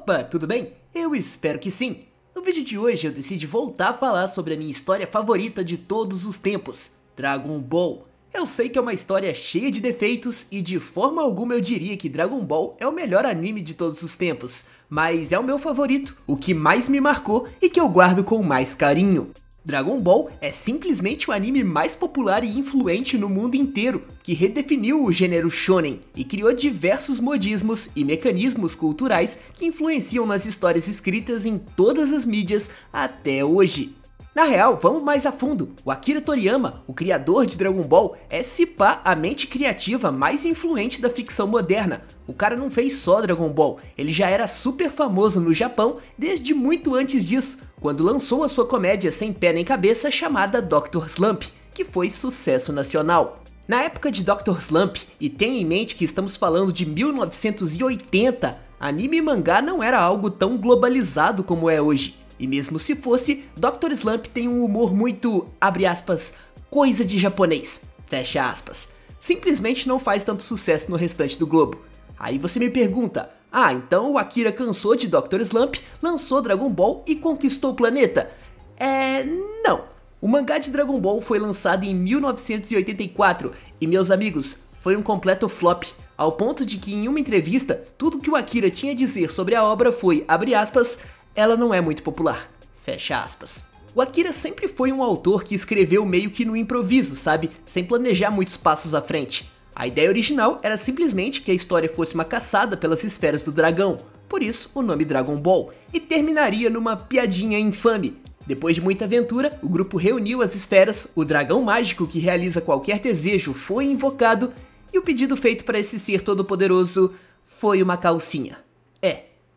Opa, tudo bem? Eu espero que sim! No vídeo de hoje eu decidi voltar a falar sobre a minha história favorita de todos os tempos, Dragon Ball. Eu sei que é uma história cheia de defeitos e de forma alguma eu diria que Dragon Ball é o melhor anime de todos os tempos, mas é o meu favorito, o que mais me marcou e que eu guardo com mais carinho. Dragon Ball é simplesmente o anime mais popular e influente no mundo inteiro, que redefiniu o gênero shonen e criou diversos modismos e mecanismos culturais que influenciam nas histórias escritas em todas as mídias até hoje. Na real, vamos mais a fundo. O Akira Toriyama, o criador de Dragon Ball, é se pá a mente criativa mais influente da ficção moderna. O cara não fez só Dragon Ball, ele já era super famoso no Japão desde muito antes disso, quando lançou a sua comédia sem pé nem cabeça chamada Dr. Slump, que foi sucesso nacional. Na época de Dr. Slump, e tenha em mente que estamos falando de 1980, anime e mangá não era algo tão globalizado como é hoje. E mesmo se fosse, Dr. Slump tem um humor muito, abre aspas, coisa de japonês, fecha aspas. Simplesmente não faz tanto sucesso no restante do globo. Aí você me pergunta, então o Akira cansou de Dr. Slump, lançou Dragon Ball e conquistou o planeta? Não. O mangá de Dragon Ball foi lançado em 1984 e, meus amigos, foi um completo flop. Ao ponto de que em uma entrevista, tudo que o Akira tinha a dizer sobre a obra foi, abre aspas, ela não é muito popular, fecha aspas. O Akira sempre foi um autor que escreveu meio que no improviso, sabe? Sem planejar muitos passos à frente. A ideia original era simplesmente que a história fosse uma caçada pelas esferas do dragão, por isso o nome Dragon Ball, e terminaria numa piadinha infame. Depois de muita aventura, o grupo reuniu as esferas, o dragão mágico que realiza qualquer desejo foi invocado, e o pedido feito para esse ser todo-poderoso foi uma calcinha.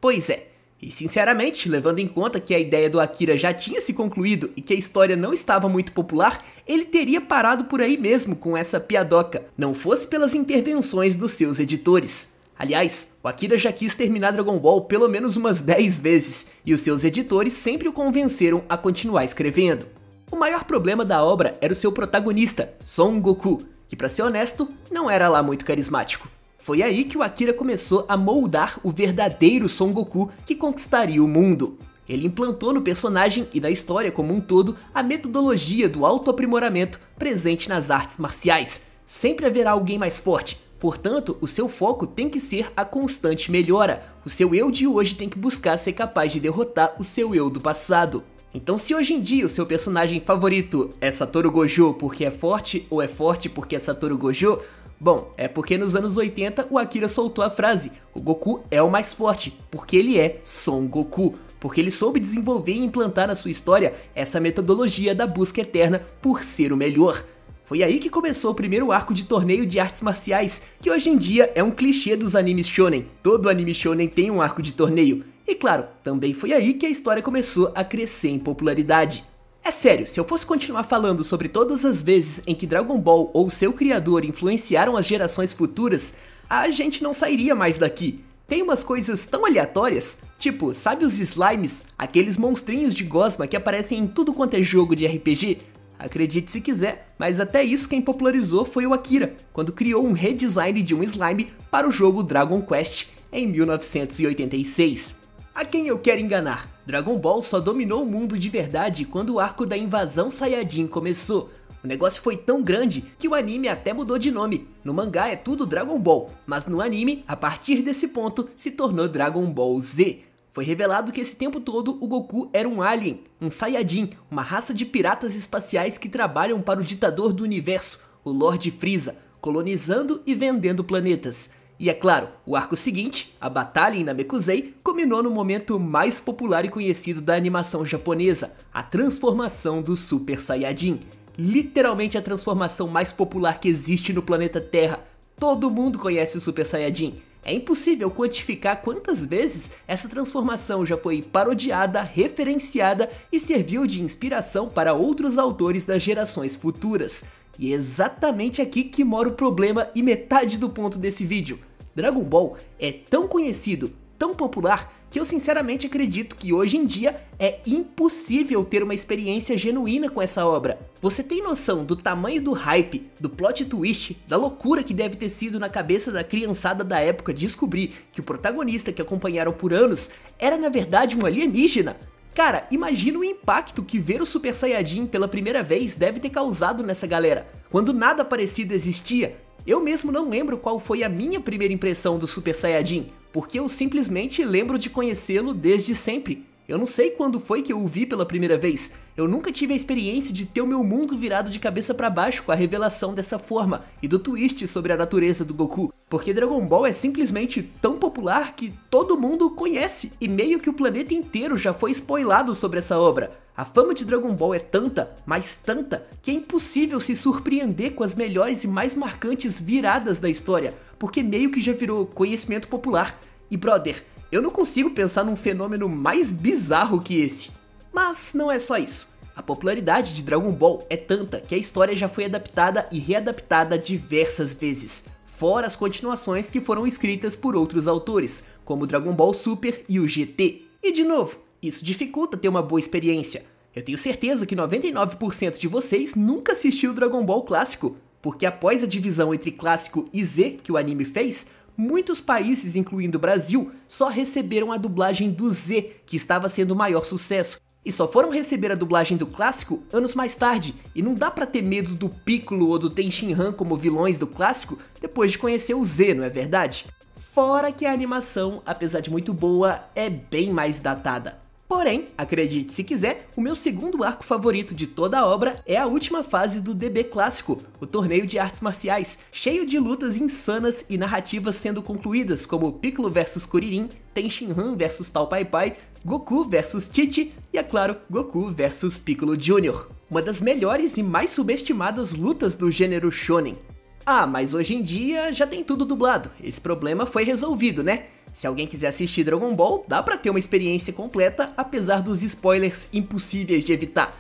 Pois é. E sinceramente, levando em conta que a ideia do Akira já tinha se concluído e que a história não estava muito popular, ele teria parado por aí mesmo com essa piadoca, não fosse pelas intervenções dos seus editores. Aliás, o Akira já quis terminar Dragon Ball pelo menos umas 10 vezes, e os seus editores sempre o convenceram a continuar escrevendo. O maior problema da obra era o seu protagonista, Son Goku, que pra ser honesto, não era lá muito carismático. Foi aí que o Akira começou a moldar o verdadeiro Son Goku que conquistaria o mundo. Ele implantou no personagem e na história como um todo a metodologia do autoaprimoramento presente nas artes marciais. Sempre haverá alguém mais forte, portanto, o seu foco tem que ser a constante melhora. O seu eu de hoje tem que buscar ser capaz de derrotar o seu eu do passado. Então, se hoje em dia o seu personagem favorito é Satoru Gojo porque é forte ou é forte porque é Satoru Gojo, bom, é porque nos anos 80 o Akira soltou a frase, o Goku é o mais forte, porque ele é Son Goku, porque ele soube desenvolver e implantar na sua história essa metodologia da busca eterna por ser o melhor. Foi aí que começou o primeiro arco de torneio de artes marciais, que hoje em dia é um clichê dos animes shonen, todo anime shonen tem um arco de torneio, e claro, também foi aí que a história começou a crescer em popularidade. É sério, se eu fosse continuar falando sobre todas as vezes em que Dragon Ball ou seu criador influenciaram as gerações futuras, a gente não sairia mais daqui. Tem umas coisas tão aleatórias, tipo, sabe os slimes, aqueles monstrinhos de gosma que aparecem em tudo quanto é jogo de RPG? Acredite se quiser, mas até isso quem popularizou foi o Akira, quando criou um redesign de um slime para o jogo Dragon Quest em 1986. A quem eu quero enganar? Dragon Ball só dominou o mundo de verdade quando o arco da invasão Saiyajin começou. O negócio foi tão grande que o anime até mudou de nome. No mangá é tudo Dragon Ball, mas no anime, a partir desse ponto, se tornou Dragon Ball Z. Foi revelado que esse tempo todo o Goku era um alien, um Saiyajin, uma raça de piratas espaciais que trabalham para o ditador do universo, o Lord Frieza, colonizando e vendendo planetas. E é claro, o arco seguinte, a batalha em Namekusei, culminou no momento mais popular e conhecido da animação japonesa, a transformação do Super Saiyajin. Literalmente a transformação mais popular que existe no planeta Terra. Todo mundo conhece o Super Saiyajin. É impossível quantificar quantas vezes essa transformação já foi parodiada, referenciada e serviu de inspiração para outros autores das gerações futuras. E é exatamente aqui que mora o problema e metade do ponto desse vídeo. Dragon Ball é tão conhecido, tão popular, que eu sinceramente acredito que hoje em dia é impossível ter uma experiência genuína com essa obra. Você tem noção do tamanho do hype, do plot twist, da loucura que deve ter sido na cabeça da criançada da época descobrir que o protagonista que acompanharam por anos era na verdade um alienígena? Cara, imagina o impacto que ver o Super Saiyajin pela primeira vez deve ter causado nessa galera, quando nada parecido existia. Eu mesmo não lembro qual foi a minha primeira impressão do Super Saiyajin, porque eu simplesmente lembro de conhecê-lo desde sempre. Eu não sei quando foi que eu o vi pela primeira vez. Eu nunca tive a experiência de ter o meu mundo virado de cabeça para baixo com a revelação dessa forma e do twist sobre a natureza do Goku, porque Dragon Ball é simplesmente tão popular que todo mundo conhece e meio que o planeta inteiro já foi spoilado sobre essa obra. A fama de Dragon Ball é tanta, mas tanta, que é impossível se surpreender com as melhores e mais marcantes viradas da história, porque meio que já virou conhecimento popular. E brother, eu não consigo pensar num fenômeno mais bizarro que esse. Mas não é só isso. A popularidade de Dragon Ball é tanta que a história já foi adaptada e readaptada diversas vezes, fora as continuações que foram escritas por outros autores, como Dragon Ball Super e o GT. E de novo, isso dificulta ter uma boa experiência. Eu tenho certeza que 99% de vocês nunca assistiu Dragon Ball clássico, porque após a divisão entre clássico e Z que o anime fez, muitos países, incluindo o Brasil, só receberam a dublagem do Z, que estava sendo o maior sucesso, e só foram receber a dublagem do clássico anos mais tarde, e não dá pra ter medo do Piccolo ou do Ten Shinhan como vilões do clássico depois de conhecer o Z, não é verdade? Fora que a animação, apesar de muito boa, é bem mais datada. Porém, acredite se quiser, o meu segundo arco favorito de toda a obra é a última fase do DB Clássico, o torneio de artes marciais, cheio de lutas insanas e narrativas sendo concluídas, como Piccolo vs Kuririn, Ten Shinhan vs Tao Pai Pai, Goku vs Tite e, é claro, Goku vs Piccolo Jr. Uma das melhores e mais subestimadas lutas do gênero shonen. Ah, mas hoje em dia já tem tudo dublado, esse problema foi resolvido, né? Se alguém quiser assistir Dragon Ball, dá pra ter uma experiência completa, apesar dos spoilers impossíveis de evitar.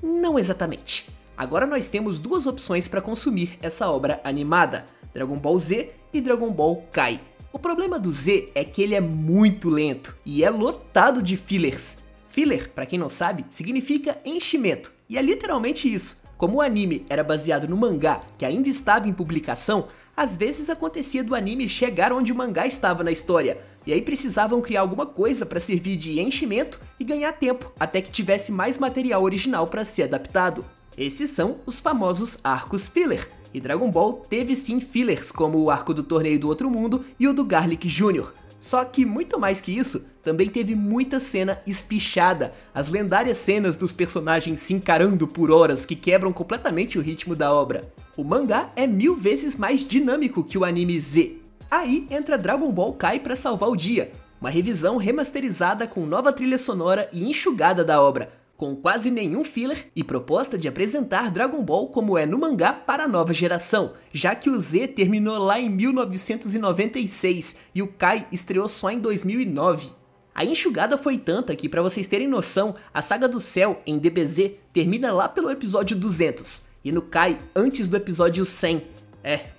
Não exatamente. Agora nós temos duas opções para consumir essa obra animada, Dragon Ball Z e Dragon Ball Kai. O problema do Z é que ele é muito lento e é lotado de fillers. Filler, pra quem não sabe, significa enchimento, e é literalmente isso. Como o anime era baseado no mangá, que ainda estava em publicação, às vezes acontecia do anime chegar onde o mangá estava na história, e aí precisavam criar alguma coisa para servir de enchimento e ganhar tempo, até que tivesse mais material original para ser adaptado. Esses são os famosos arcos filler, e Dragon Ball teve sim fillers, como o arco do Torneio do Outro Mundo e o do Garlic Jr. Só que muito mais que isso, também teve muita cena espichada, as lendárias cenas dos personagens se encarando por horas que quebram completamente o ritmo da obra. O mangá é 1000 vezes mais dinâmico que o anime Z. Aí entra Dragon Ball Kai para salvar o dia, uma revisão remasterizada com nova trilha sonora e enxugada da obra, com quase nenhum filler e proposta de apresentar Dragon Ball como é no mangá para a nova geração, já que o Z terminou lá em 1996 e o Kai estreou só em 2009. A enxugada foi tanta que, para vocês terem noção, a saga do Cell em DBZ termina lá pelo episódio 200, e no Kai antes do episódio 100.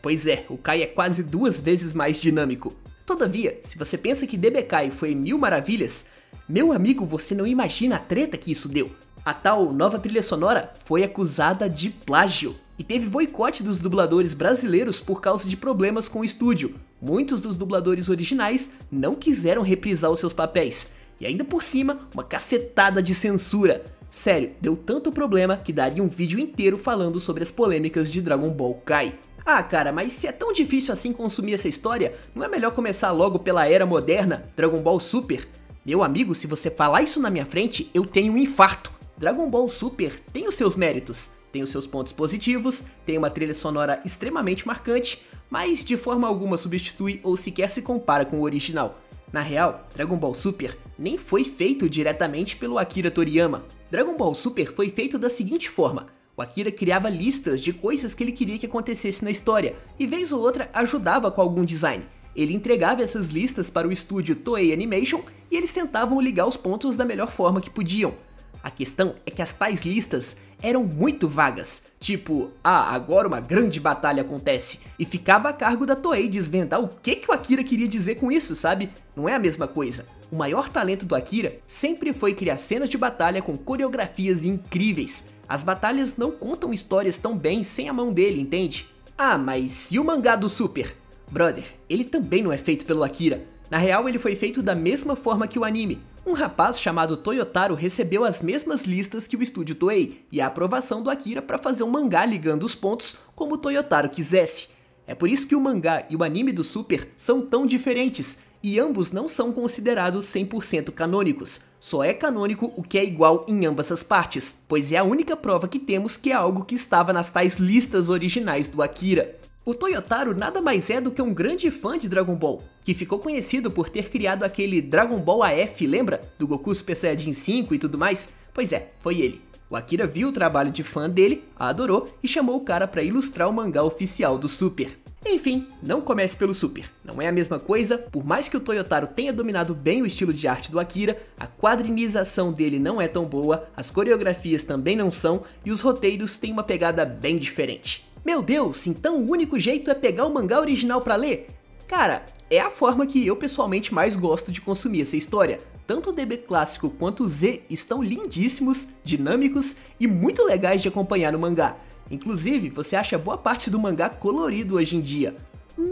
Pois é, o Kai é quase 2 vezes mais dinâmico. Todavia, se você pensa que DB Kai foi 1000 maravilhas, meu amigo, você não imagina a treta que isso deu. A tal nova trilha sonora foi acusada de plágio e teve boicote dos dubladores brasileiros por causa de problemas com o estúdio. Muitos dos dubladores originais não quiseram reprisar os seus papéis, e ainda por cima, uma cacetada de censura. Sério, deu tanto problema que daria um vídeo inteiro falando sobre as polêmicas de Dragon Ball Kai. Ah cara, mas se é tão difícil assim consumir essa história, não é melhor começar logo pela era moderna, Dragon Ball Super? Meu amigo, se você falar isso na minha frente, eu tenho um infarto. Dragon Ball Super tem os seus méritos, tem os seus pontos positivos, tem uma trilha sonora extremamente marcante, mas de forma alguma substitui ou sequer se compara com o original. Na real, Dragon Ball Super nem foi feito diretamente pelo Akira Toriyama. Dragon Ball Super foi feito da seguinte forma: o Akira criava listas de coisas que ele queria que acontecesse na história, e vez ou outra ajudava com algum design. Ele entregava essas listas para o estúdio Toei Animation e eles tentavam ligar os pontos da melhor forma que podiam. A questão é que as tais listas eram muito vagas, tipo, agora uma grande batalha acontece, e ficava a cargo da Toei desvendar o que o Akira queria dizer com isso, sabe? Não é a mesma coisa. o maior talento do Akira sempre foi criar cenas de batalha com coreografias incríveis. As batalhas não contam histórias tão bem sem a mão dele, entende? Ah, mas e o mangá do Super? Brother, ele também não é feito pelo Akira. Na real, ele foi feito da mesma forma que o anime. Um rapaz chamado Toyotaro recebeu as mesmas listas que o estúdio Toei e a aprovação do Akira para fazer um mangá ligando os pontos como o Toyotaro quisesse. É por isso que o mangá e o anime do Super são tão diferentes, e ambos não são considerados 100% canônicos. Só é canônico o que é igual em ambas as partes, pois é a única prova que temos que é algo que estava nas tais listas originais do Akira. O Toyotaro nada mais é do que um grande fã de Dragon Ball, que ficou conhecido por ter criado aquele Dragon Ball AF, lembra? Do Goku Super Saiyajin 5 e tudo mais? Pois é, foi ele. O Akira viu o trabalho de fã dele, adorou e chamou o cara para ilustrar o mangá oficial do Super. Enfim, não comece pelo Super, não é a mesma coisa, por mais que o Toyotaro tenha dominado bem o estilo de arte do Akira, a quadrinização dele não é tão boa, as coreografias também não são e os roteiros têm uma pegada bem diferente. Meu Deus, então o único jeito é pegar o mangá original pra ler? Cara, é a forma que eu pessoalmente mais gosto de consumir essa história. Tanto o DB clássico quanto o Z estão lindíssimos, dinâmicos e muito legais de acompanhar no mangá. Inclusive, você acha boa parte do mangá colorido hoje em dia.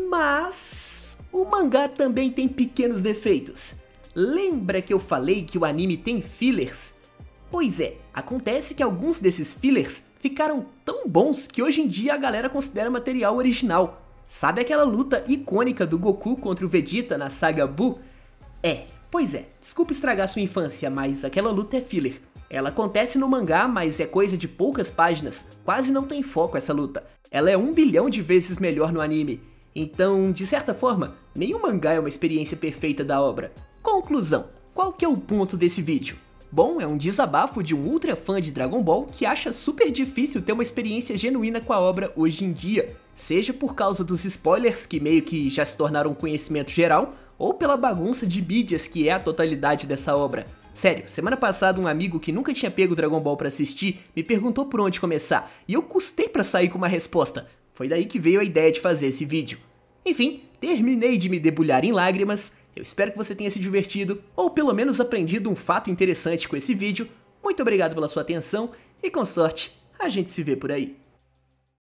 Mas o mangá também tem pequenos defeitos. Lembra que eu falei que o anime tem fillers? Pois é, acontece que alguns desses fillers ficaram tão bons que hoje em dia a galera considera material original. Sabe aquela luta icônica do Goku contra o Vegeta na saga Buu? Pois é, desculpa estragar sua infância, mas aquela luta é filler. Ela acontece no mangá, mas é coisa de poucas páginas, quase não tem foco essa luta. Ela é 1 bilhão de vezes melhor no anime. Então, de certa forma, nenhum mangá é uma experiência perfeita da obra. Conclusão, qual que é o ponto desse vídeo? Bom, é um desabafo de um ultra fã de Dragon Ball que acha super difícil ter uma experiência genuína com a obra hoje em dia, seja por causa dos spoilers que meio que já se tornaram conhecimento geral, ou pela bagunça de mídias que é a totalidade dessa obra. Sério, semana passada um amigo que nunca tinha pego Dragon Ball pra assistir me perguntou por onde começar, e eu custei pra sair com uma resposta. Foi daí que veio a ideia de fazer esse vídeo. Enfim, terminei de me debulhar em lágrimas, eu espero que você tenha se divertido, ou pelo menos aprendido um fato interessante com esse vídeo. Muito obrigado pela sua atenção, e com sorte, a gente se vê por aí.